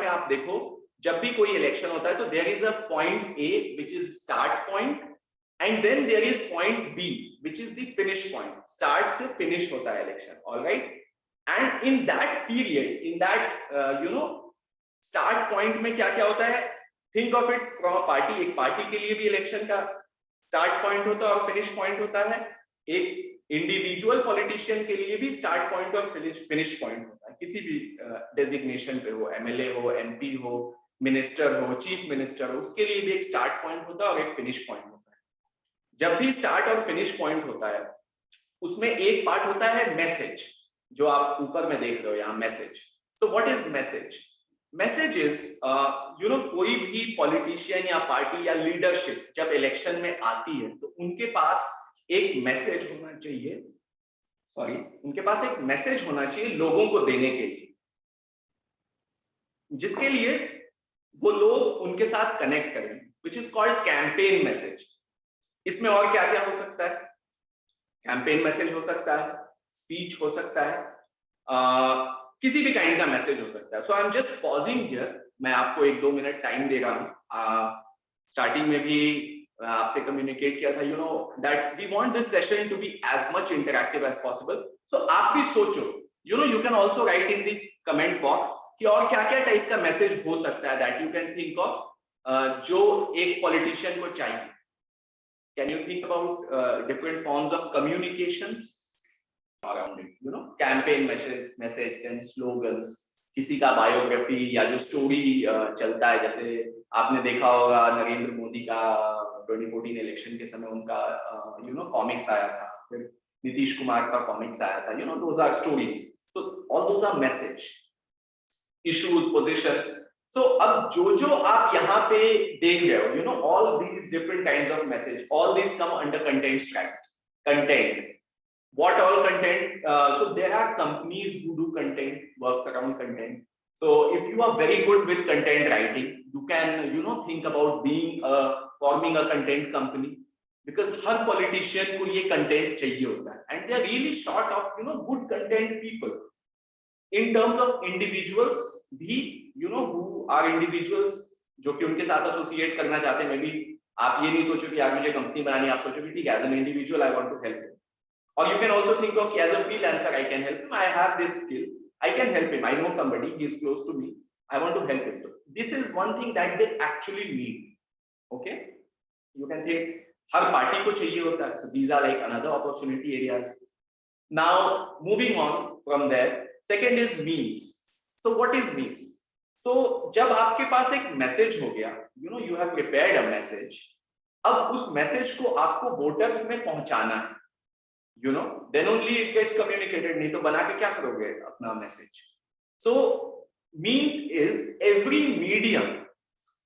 में आप देखो, जब भी कोई इलेक्शन होता है तो there is a point A which is start point, and then there is point B which is the finish point. Start से फिनिश होता है election, alright. And in that period, in that start point में क्या क्या होता है, think of it from a party. एक party के लिए भी इलेक्शन का स्टार्ट पॉइंट होता है और फिनिश पॉइंट होता है. एक इंडिविजुअल पॉलिटिशियन के लिए भी स्टार्ट पॉइंट और फिनिश पॉइंट होता है. किसी भी डेजिग्नेशन पे हो, एमएलए हो, एमपी हो, मिनिस्टर हो, चीफ मिनिस्टर हो, उसके लिए भी एक स्टार्ट पॉइंट होता है और एक फिनिश पॉइंट होता है. जब भी स्टार्ट और फिनिश पॉइंट होता है, उसमें एक पार्ट होता है मैसेज, जो आप ऊपर में देख रहे हो यहाँ, मैसेज. तो what is message? Message is कोई भी पॉलिटिशियन या पार्टी या लीडरशिप जब इलेक्शन में आती है तो उनके पास एक मैसेज होना चाहिए, उनके पास एक मैसेज होना चाहिए लोगों को देने के लिए, जिसके लिए वो लोग उनके साथ कनेक्ट करें, which is called campaign message. इसमें और क्या क्या हो सकता है? कैंपेन मैसेज हो सकता है, स्पीच हो सकता है, किसी भी काइंड का मैसेज हो सकता है. So I am just pausing here. मैं आपको 1-2 मिनट टाइम दे रहा हूं. स्टार्टिंग में भी आपसे कम्युनिकेट किया था, that we want this session to be as much interactive as possible. So आप भी सोचो, you can also write in the comment box कि और क्या क्या टाइप का मैसेज हो सकता है that you can think of, जो एक पॉलिटिशियन को चाहिए. Can you think about different forms of communications around it? Campaign message, then slogans, किसी का बायोग्राफी या जो स्टोरी चलता है. जैसे आपने देखा होगा नरेंद्र मोदी का 2014 इलेक्शन के समय उनका कॉमिक्स आया था, फिर नीतीश कुमार का कॉमिक्स आया था. those are stories. So all those are message, issues, positions. So अब जो आप यहाँ पे देख रहे हो, all these different kinds of message, all these come under content tract. Content. What all content? So there are companies who do content, works around content. So if you are very good with content writing, you can think about forming a content company, because her politician को ये content चाहिए होता है, and they are really short of good content people. In terms of individuals भी, who are individuals जो कि उनके साथ एसोसिएट करना चाहते हैं. मे बी आप ये नहीं सोचो कि यार मुझे कंपनी बनानी है, आप सोचो कि ठीक है, as an individual I want to help him. और you can also think of as a freelancer, I can help him, I have this skill, I can help him, I know somebody, he is close to me, I want to help him. This is one thing that they actually need. Okay, you can think हर party को चाहिए होता है. So these are like another opportunity areas. Now moving on from there, second is means. So what is means? So जब आपके पास एक message हो गया, you have prepared a message, अब उस मैसेज को आपको वोटर्स में पहुंचाना है, then only it gets communicated. नहीं तो बना के क्या करोगे अपना message? So means is every medium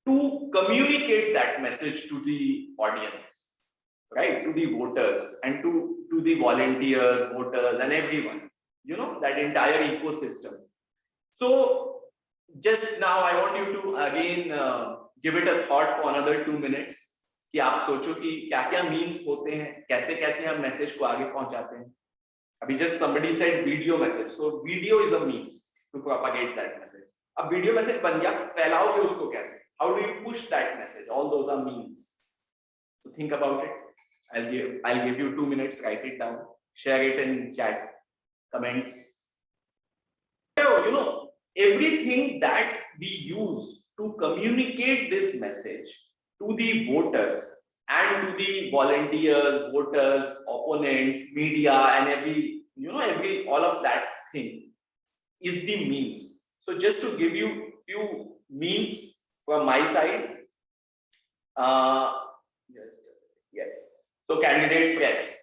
to communicate that message to the audience, right, to the voters and to the volunteers, voters and everyone, that entire ecosystem. So just now I want you to again give it a thought for another 2 minutes कि आप सोचो कि क्या क्या means होते हैं, कैसे कैसे हम मैसेज को आगे पहुंचाते हैं. अभी just somebody said video message, so video is a means to propagate that message. अब वीडियो मैसेज बन गया, फैलाओगे उसको कैसे? How do you push that message? All those are means. So think about it. I'll give you 2 minutes, write it down, share it in chat, comments. Everything that we use to communicate this message to the voters and to the volunteers, voters, opponents, media, and every all of that thing is the means. So just to give you few means from my side, yes. So candidate press,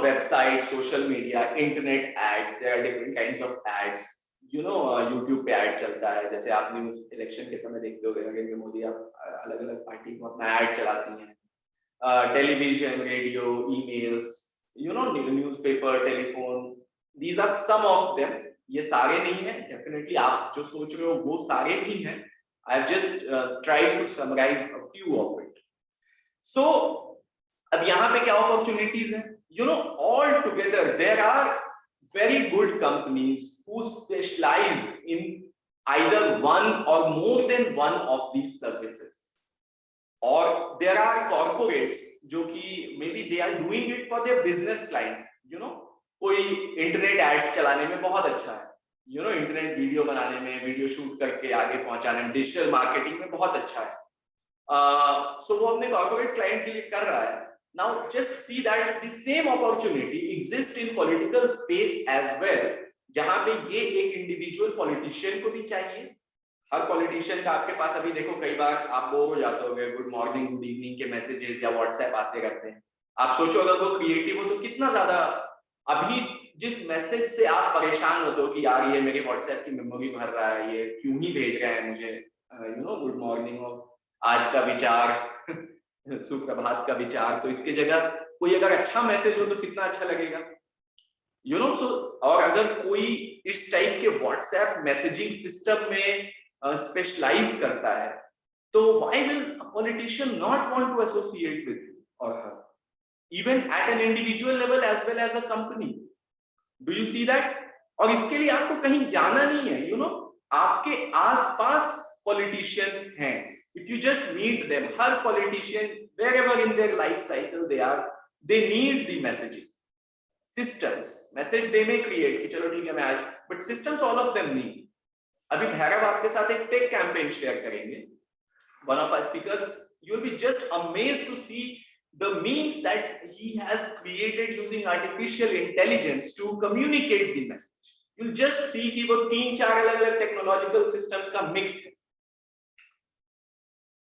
website, social media, internet ads. There are different kinds of ads. YouTube पे add चलता है. जैसे आप news election के समय देखते होंगे नरेंद्र मोदी अलग अलग पार्टी को अपना ऐड चलाती हैं. Television, radio, emails, newspaper, telephone. These are some of them. ये सारे नहीं है. Definitely आप जो सोच रहे हो वो सारे भी हैं. I've just tried to summarize a few of it. So अब यहाँ पे क्या opportunities हैं? All together there are very good companies who specialize in either one or more than one of these services. Or there are corporates जो कि maybe they are doing it for their business client, you know, कोई internet ads चलाने में बहुत अच्छा है, you know, internet video बनाने में, वीडियो शूट करके आगे पहुंचाने में, डिजिटल मार्केटिंग में बहुत अच्छा है, so वो अपने कॉर्पोरेट क्लाइंट के लिए कर रहा है. Now just see that the same opportunity exists in political space as well, जहां पे ये एक इंडिविजुअल पॉलिटिशियन को भी चाहिए. हर पॉलिटिशियन का आपके पास अभी देखो कई बार आप बोर हो जाते होंगे, गुड मॉर्निंग गुड इवनिंग के मैसेजेस या व्हाट्सएप आते रहते हैं. आप सोचो अगर वो क्रिएटिव हो तो कितना ज्यादा, अभी जिस मैसेज से आप परेशान होते हो कि यार ये मेरी व्हाट्सएप की मेमोरी भर रहा है, ये क्यों ही भेज रहे हैं मुझे, यू नो, गुड मॉर्निंग और आज का विचार सुप्रभात का विचार, तो इसकी जगह कोई अगर अच्छा मैसेज हो तो कितना अच्छा लगेगा, यू नो. सो और अगर कोई इस टाइप के व्हाट्सएप मैसेजिंग सिस्टम में स्पेशलाइज करता है, तो why will a politician not want to associate with him or her, even at an individual level as well as a company? Do you see that? और इसके लिए आपको कहीं जाना नहीं है, you know, आपके आसपास politicians हैं. If you just meet them, her politician wherever in their life cycle they are, they need the messaging systems. Message they may create कि चलो ठीक है मैं आज, but systems all of them need. अभी भैरव आपके साथ एक टेक कैंपेन शेयर करेंगे. One of our speakers, you will be just amazed to see the means that he has created using artificial intelligence to communicate the message. You'll just see कि वो 3-4 अलग-अलग technological systems का mix है.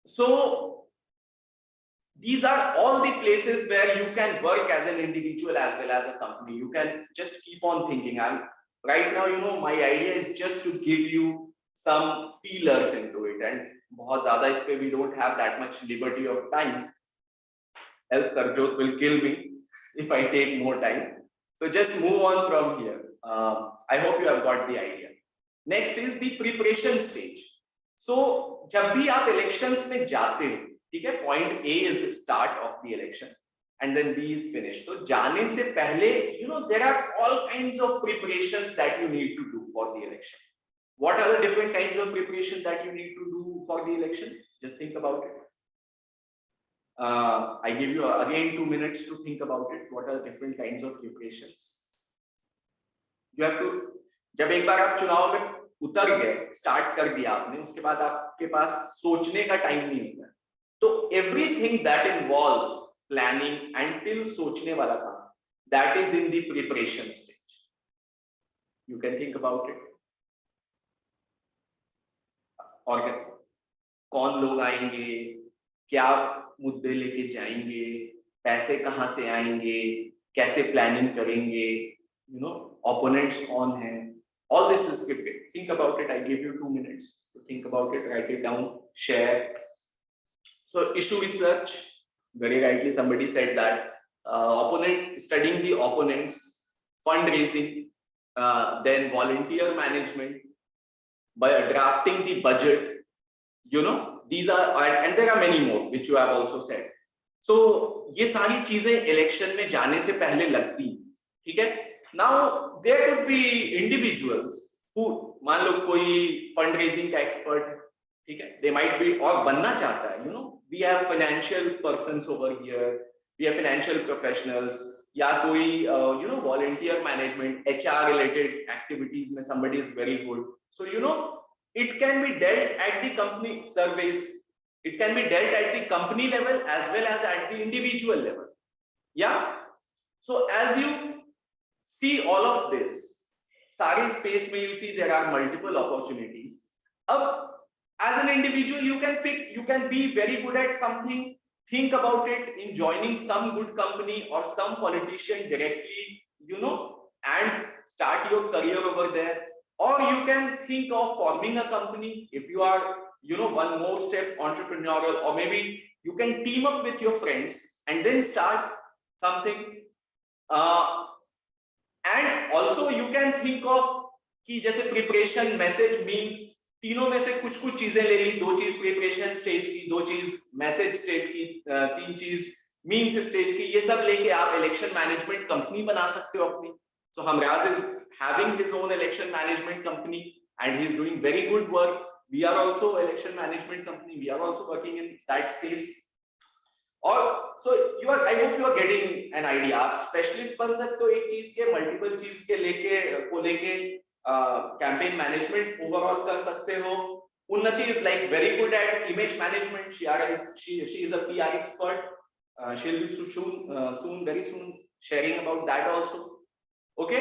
So these are all the places where you can work as an individual as well as a company. You can just keep on thinking. And right now, you know, my idea is just to give you some feelers into it, and बहुत ज़्यादा इस पे we don't have that much liberty of time. Else Sarjot will kill me if I take more time. So just move on from here. I hope you have got the idea. Next is the preparation stage. So जब भी आप elections में जाते हो, ठीक है, point A is start of the election and then B is finished. तो जाने से पहले, you know, there are all kinds of preparations that you need to do for the election. What are the different kinds of preparation that you need to do for the election? Just think about it. I give you again 2 minutes to think about it. What are the different kinds of preparations? You have to, जब एक बार आप चुनाव में उतर गए, start कर दिया आपने, उसके बाद आपके पास सोचने का टाइम नहीं होता. तो everything that involves planning until सोचने वाला काम, that is in the preparation stage. You can think about it. और कौन लोग आएंगे, क्या मुद्दे लेके जाएंगे, पैसे कहाँ से आएंगे, कैसे प्लानिंग करेंगे, you know, opponents कौन हैं, all this is prepared. Think about it. I give you 2 minutes to think about it, write it down, share. So issue research, very rightly somebody said that opponents, studying the opponents, fundraising, then volunteer management, by drafting the budget, you know, these are, and there are many more which you have also said. So ये सारी चीजें election में जाने से पहले लगती, ठीक है. Now there could be individuals who, मान लो कोई फंड रेजिंग का एक्सपर्ट है, ठीक है, they might be और बनना चाहता है, you know, we have financial persons over here, we have financial professionals, या कोई you know, volunteer management, HR related activities में somebody is very good. So you know, it can be dealt at the company surveys, it can be dealt at the company level as well as at the individual level. Yeah. So as you see all of this, सारे space में you see there are multiple opportunities. अब as an individual you can pick, you can be very good at something, think about it in joining some good company or some politician directly, you know, and start your career over there. Or you can think of forming a company if you are, you know, one more step entrepreneurial, or maybe you can team up with your friends and then start something. And also you can think of कि जैसे preparation, message, means, तीनों में से कुछ कुछ चीजें ले ली, 2 चीज preparation stage की, 2 चीज message stage की, 3 चीज means stage की, ये सब लेके आप election management company बना सकते हो अपनी. So Hamraz is having his own election management company. and he is doing very good work. We are also election management company, we are also working in that space. और so you are, I hope you are getting an idea. आप specialist बन सकते हो एक चीज के, multiple चीज के लेके कैंपेन मैनेजमेंट ओवरऑल कर सकते हो. Unnati is like very good at image management. She is a PR expert. She'll be very soon sharing about that also. Okay.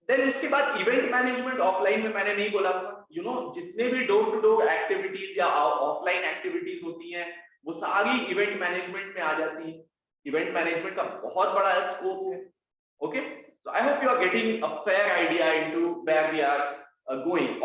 Then उसके बाद इवेंट मैनेजमेंट ऑफलाइन में मैंने नहीं बोला था. You know, जितने भी डोर टू डोर एक्टिविटीज या ऑफलाइन एक्टिविटीज होती हैं वो सारी इवेंट मैनेजमेंट में आ जाती है. इवेंट मैनेजमेंट का बहुत बड़ा स्कोप है. Okay, so I hope you are getting a fair idea into where we are going.